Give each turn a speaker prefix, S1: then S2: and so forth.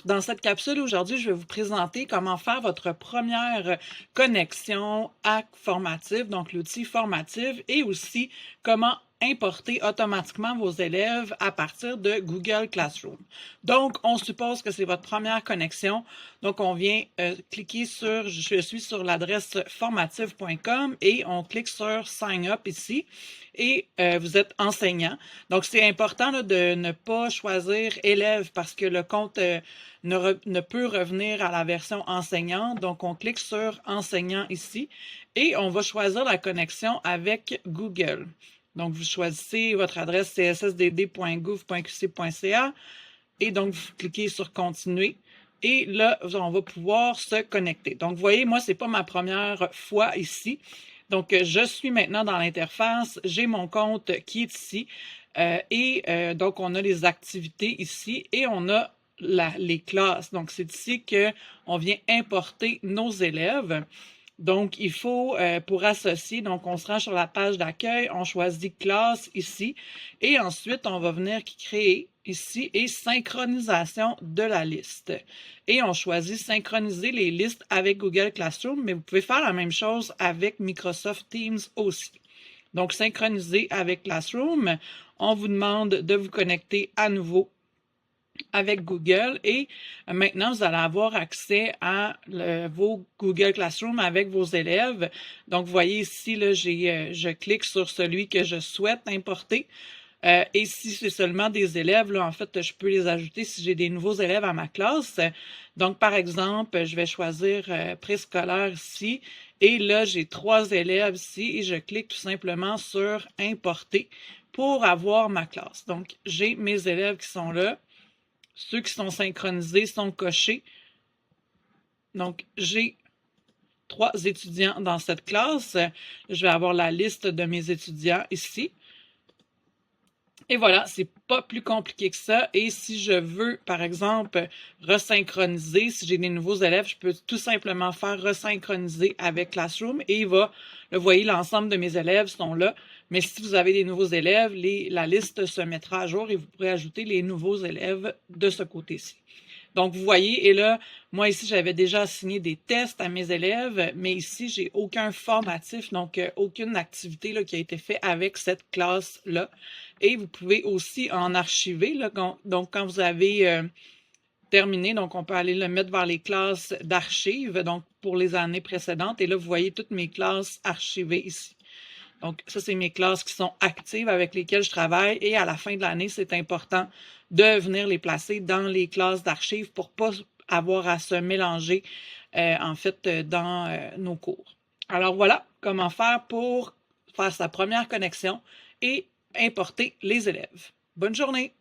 S1: dans cette capsule aujourd'hui, je vais vous présenter comment faire votre première connexion à Formative, donc l'outil Formative, et aussi comment importer automatiquement vos élèves à partir de Google Classroom. Donc, on suppose que c'est votre première connexion. Donc, on vient cliquer sur, je suis sur l'adresse formative.com et on clique sur Sign Up ici. Et vous êtes enseignant. Donc, c'est important là, de ne pas choisir élève parce que le compte ne peut revenir à la version enseignante. Donc, on clique sur enseignant ici et on va choisir la connexion avec Google. Donc, vous choisissez votre adresse cssdd.gouv.qc.ca et donc, vous cliquez sur continuer. Et là, on va pouvoir se connecter. Donc, vous voyez, moi, c'est pas ma première fois ici. Donc, je suis maintenant dans l'interface. J'ai mon compte qui est ici. Donc, on a les activités ici et on a les classes. Donc, c'est ici qu'on vient importer nos élèves. Donc, il faut, pour associer, donc on se rend sur la page d'accueil, on choisit classe ici, et ensuite, on va venir créer ici et synchronisation de la liste. Et on choisit synchroniser les listes avec Google Classroom, mais vous pouvez faire la même chose avec Microsoft Teams aussi. Donc, synchroniser avec Classroom, on vous demande de vous connecter à nouveau avec Google et maintenant, vous allez avoir accès à vos Google Classroom avec vos élèves. Donc, vous voyez ici, là, je clique sur celui que je souhaite importer. Et si c'est seulement des élèves, là, en fait, je peux les ajouter si j'ai des nouveaux élèves à ma classe. Donc, par exemple, je vais choisir préscolaire ici. Et là, j'ai 3 élèves ici et je clique tout simplement sur importer pour avoir ma classe. Donc, j'ai mes élèves qui sont là. Ceux qui sont synchronisés sont cochés. Donc, j'ai 3 étudiants dans cette classe. Je vais avoir la liste de mes étudiants ici. Et voilà, c'est pas plus compliqué que ça. Et si je veux, par exemple, resynchroniser, si j'ai des nouveaux élèves, je peux tout simplement faire resynchroniser avec Classroom et vous voyez, l'ensemble de mes élèves sont là. Mais si vous avez des nouveaux élèves, la liste se mettra à jour et vous pourrez ajouter les nouveaux élèves de ce côté-ci. Donc, vous voyez, et là, moi ici, j'avais déjà assigné des tests à mes élèves, mais ici, j'ai aucun formatif, donc aucune activité là, qui a été faite avec cette classe-là. Et vous pouvez aussi en archiver. Là, donc, quand vous avez terminé, donc on peut aller le mettre vers les classes d'archives, donc pour les années précédentes. Et là, vous voyez toutes mes classes archivées ici. Donc, ça, c'est mes classes qui sont actives avec lesquelles je travaille. Et à la fin de l'année, c'est important de venir les placer dans les classes d'archives pour ne pas avoir à se mélanger, en fait, dans nos cours. Alors voilà comment faire pour faire sa première connexion et importer les élèves. Bonne journée!